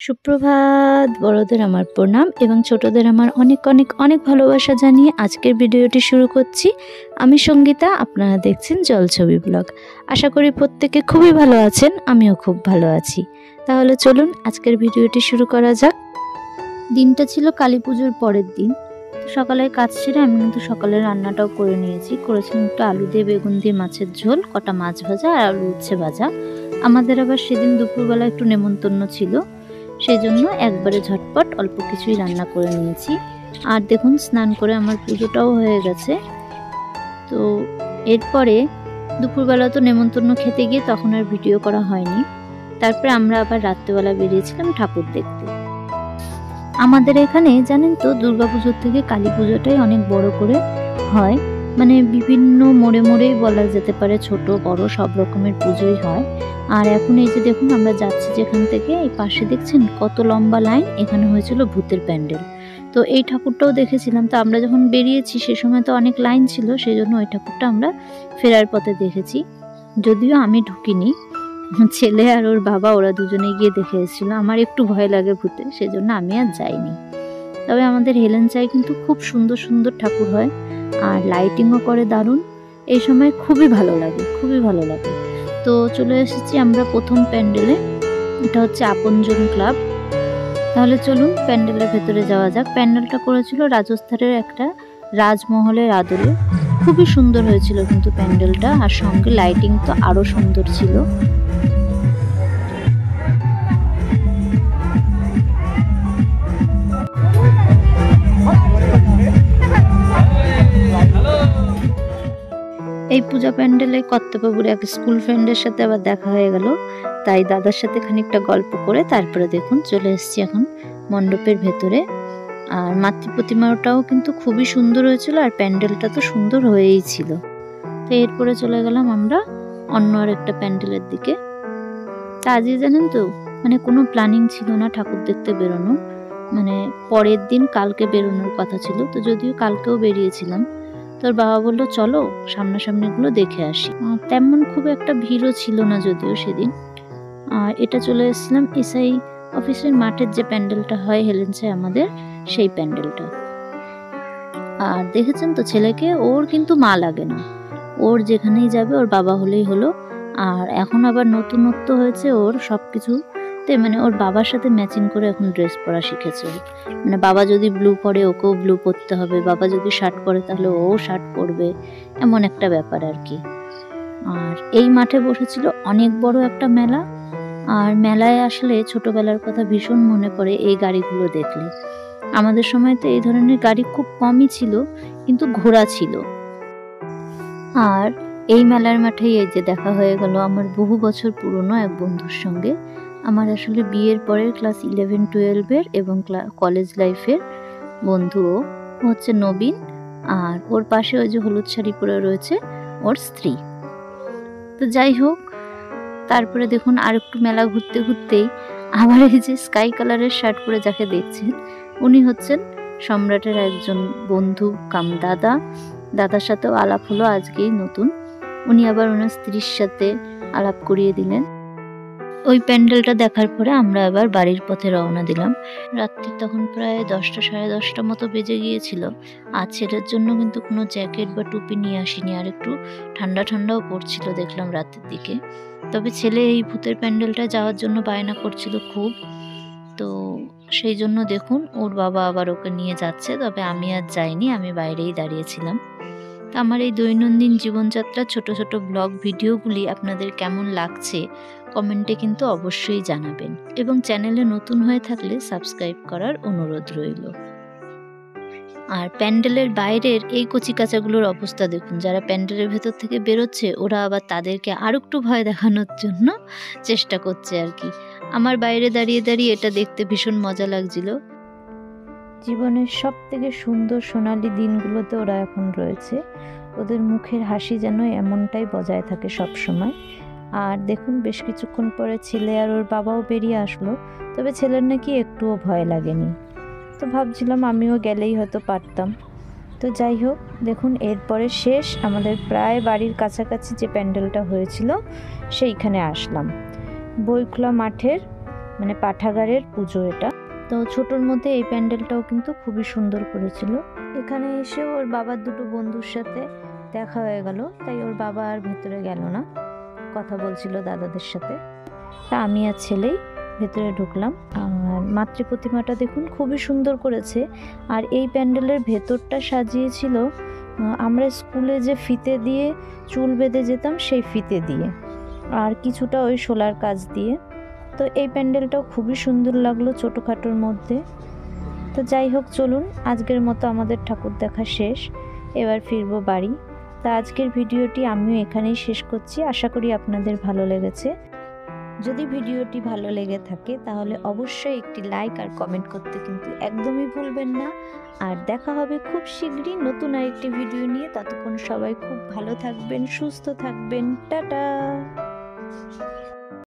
সুপ্রভাত, বড়দের আমার প্রণাম এবং ছোটদের আমার অনেক অনেক অনেক ভালোবাসা জানিয়ে আজকের ভিডিওটি শুরু করছি। আমি সঙ্গীতা, আপনারা দেখছেন জলছবি ব্লগ। আশা করি প্রত্যেকে খুবই ভালো আছেন, আমিও খুব ভালো আছি। তাহলে চলুন আজকের ভিডিওটি শুরু করা যাক। দিনটা ছিল কালী পুজোর পরের দিন। সকালের কাজ সেরে আমি কিন্তু সকালের রান্নাটাও করে নিয়েছি। করেছিলাম একটু আলু দিয়ে বেগুন দিয়ে মাছের ঝোল, কটা মাছ ভাজা আর আলু উচ্ছে ভাজা। আমাদের আবার সেদিন দুপুরবেলা একটু নেমন্তন্ন ছিল, সেই জন্য একবারে ঝটপট অল্প কিছুই রান্না করে নিয়েছি। আর দেখুন, স্নান করে আমার পুজোটাও হয়ে গেছে। তো এরপরে দুপুরবেলা তো নেমন্তন্ন খেতে গিয়ে তখন আর ভিডিও করা হয়নি। তারপরে আমরা আবার রাত্রেবেলা বেরিয়েছিলাম ঠাকুর দেখতে। আমাদের এখানে জানেন তো, দুর্গাপুজোর থেকে কালী পুজোটাই অনেক বড় করে হয়। মানে বিভিন্ন মোড়ে মোড়েই বলা যেতে পারে, ছোট বড় সব রকমের পুজোই হয়। আর এখন এই যে দেখুন, আমরা যাচ্ছি যেখান থেকে, এই পাশে দেখছেন কত লম্বা লাইন। এখানে হয়েছিল ভূতের প্যান্ডেল। তো এই ঠাকুরটাও দেখেছিলাম। তো আমরা যখন বেরিয়েছি সে সময় তো অনেক লাইন ছিল, সেই জন্য ওই ঠাকুরটা আমরা ফেরার পথে দেখেছি। যদিও আমি ঢুকিনি, ছেলে আর ওর বাবা ওরা দুজনে গিয়ে দেখে এসেছিল। আমার একটু ভয় লাগে ভূতে, সেজন্য আমি আর যাইনি। তবে আমাদের হেলেঞ্চায় কিন্তু খুব সুন্দর সুন্দর ঠাকুর হয় আর লাইটিংও করে দারুণ। এই সময় খুবই ভালো লাগে, খুবই ভালো লাগে। তো চলে এসেছি আমরা প্রথম প্যান্ডেলে। এটা হচ্ছে আপনজন ক্লাব। তাহলে চলুন প্যান্ডেলের ভেতরে যাওয়া যাক। প্যান্ডেলটা করেছিল রাজস্থানের একটা রাজমহলের আদলে। খুবই সুন্দর হয়েছিল কিন্তু প্যান্ডেলটা, আর সঙ্গে লাইটিং তো আরো সুন্দর ছিল। এই পূজা প্যান্ডেলে কর্তাবাবুর এক স্কুল ফ্রেন্ডের সাথে আবার দেখা হয়ে গেল, তাই দাদার সাথে খানিকটা গল্প করে তারপরে দেখুন চলে এসেছি এখন মণ্ডপের ভেতরে। আর মাতৃ প্রতিমাটাও কিন্তু খুবই সুন্দর হয়েছিল, আর প্যান্ডেলটা তো সুন্দর হয়েই ছিল। তো এরপরে চলে গেলাম আমরা অন্য আর একটা প্যান্ডেলের দিকে। তা আজকে জানেন তো, মানে কোনো প্ল্যানিং ছিল না ঠাকুর দেখতে বেরোনো। মানে পরের দিন কালকে বেরোনোর কথা ছিল, তো যদিও কালকেও বেরিয়েছিলাম। তোর বাবা বললো চলো সামনাসামনিগুলো দেখে আসি। তেমন খুব একটা ভিড়ও ছিল না যদিও সেদিন। এটা চলে এসেছিলাম এসআই অফিসের মাঠের যে প্যান্ডেলটা হয় হেলেঞ্চায় আমাদের, সেই প্যান্ডেলটা। আর দেখেছেন তো ছেলেকে, ওর কিন্তু মা লাগে না, ওর যেখানেই যাবে ওর বাবা হলেই হলো। আর এখন আবার নতুনত্ব হয়েছে ওর সবকিছুতে, মানে ওর বাবার সাথে ম্যাচিং করে এখন ড্রেস পরা শিখেছে। মানে বাবা যদি ব্লু পরে ওকেও ব্লু পরতে হবে, বাবা যদি শার্ট পরে তাহলে ও শার্ট পরবে, এমন একটা ব্যাপার আর কি। আর এই মাঠে বসেছিল অনেক বড় একটা মেলা। আর মেলায় আসলে ছোটবেলার কথা ভীষণ মনে পড়ে এই গাড়িগুলো দেখলে। আমাদের সময় তো এই ধরনের গাড়ি খুব কমই ছিল, কিন্তু ঘোড়া ছিল। আর এই মেলার মাঠেই এই যে দেখা হয়ে গেল আমার বহু বছর পুরনো এক বন্ধুর সঙ্গে। আমার আসলে বিয়ের পরের ক্লাস 11-12 এবং কলেজ লাইফের বন্ধু। ও হচ্ছে নবীন, আর ওর পাশে ওই যে হলুদ শাড়ি পরে রয়েছে ওর স্ত্রী। তো যাই হোক, তারপরে দেখুন আর একটু মেলা ঘুরতে ঘুরতেই আবার এই যে স্কাই কালারের শার্ট পরে যাকে দেখছেন, উনি হচ্ছেন সম্রাটের একজন বন্ধু কাম দাদা। দাদার সাথেও আলাপ হলো আজকেই নতুন। উনি আবার ওনার স্ত্রীর সাথে আলাপ করিয়ে দিলেন। ওই প্যান্ডেলটা দেখার পরে আমরা আবার বাড়ির পথে রওনা দিলাম। রাত্রি তখন প্রায় 10টা সাড়ে 10টা মতো বেজে গিয়েছিল। আর ছেলের জন্য কিন্তু কোনো জ্যাকেট বা টুপি নিয়ে আসিনি, আর একটু ঠান্ডা ঠান্ডাও পড়ছিল দেখলাম রাতের দিকে। তবে ছেলে এই ভূতের প্যান্ডেলটা যাওয়ার জন্য বায়না করছিল খুব। তো সেই জন্য দেখুন ওর বাবা আবার ওকে নিয়ে যাচ্ছে, তবে আমি আর যাইনি, আমি বাইরেই দাঁড়িয়েছিলাম। তো আমার এই দৈনন্দিন জীবনযাত্রার ছোট ছোট ব্লগ ভিডিওগুলি আপনাদের কেমন লাগছে কমেন্টে কিন্তু অবশ্যই জানাবেন, এবং চ্যানেলে নতুন হয়ে থাকলে সাবস্ক্রাইব করার অনুরোধ রইল। আর প্যান্ডেলের বাইরের এই কচিকাচাগুলোর অবস্থা দেখুন, যারা প্যান্ডেলের ভেতর থেকে বেরোচ্ছে ওরা আবার তাদেরকে আর একটু ভয় দেখানোর জন্য চেষ্টা করছে আর কি। আমার বাইরে দাঁড়িয়ে দাঁড়িয়ে এটা দেখতে ভীষণ মজা লাগছিল। জীবনের সব থেকে সুন্দর সোনালি দিনগুলোতে ওরা এখন রয়েছে। ওদের মুখের হাসি যেন এমনটাই বজায় থাকে সব সময়। আর দেখুন বেশ কিছুক্ষণ পরে ছেলে আর ওর বাবাও বেরিয়ে আসলো, তবে ছেলের নাকি একটুও ভয় লাগেনি। তো ভাবছিলাম আমিও গেলেই হয়তো পারতাম। তো যাই হোক, দেখুন এরপরে শেষ আমাদের প্রায় বাড়ির কাছাকাছি যে প্যান্ডেলটা হয়েছিল সেইখানে আসলাম। বইখোলা মাঠের মানে পাঠাগারের পুজো এটা। তো ছোটোর মধ্যে এই প্যান্ডেলটাও কিন্তু খুবই সুন্দর করেছিল। এখানে এসে ওর বাবার দুটো বন্ধুর সাথে দেখা হয়ে গেল, তাই ওর বাবা আর ভেতরে গেল না, কথা বলছিল দাদাদের সাথে। তা আমি আর ছেলেই ভেতরে ঢুকলাম। আর মাতৃ প্রতিমাটা দেখুন খুবই সুন্দর করেছে। আর এই প্যান্ডেলের ভেতরটা সাজিয়েছিল আমরা স্কুলে যে ফিতে দিয়ে চুল বেঁধে যেতাম সেই ফিতে দিয়ে, আর কিছুটা ওই শোলার কাজ দিয়ে। তো এই প্যান্ডেলটাও খুবই সুন্দর লাগলো ছোটোখাটোর মধ্যে। তো যাই হোক, চলুন আজকের মতো আমাদের ঠাকুর দেখা শেষ, এবার ফিরবো বাড়ি। তা আজকের ভিডিওটি আমিও এখানেই শেষ করছি। আশা করি আপনাদের ভালো লেগেছে। যদি ভিডিওটি ভালো লেগে থাকে তাহলে অবশ্যই একটি লাইক আর কমেন্ট করতে কিন্তু একদমই ভুলবেন না। আর দেখা হবে খুব শীঘ্রই নতুন আরেকটি ভিডিও নিয়ে। ততক্ষণ সবাই খুব ভালো থাকবেন, সুস্থ থাকবেন। টাটা।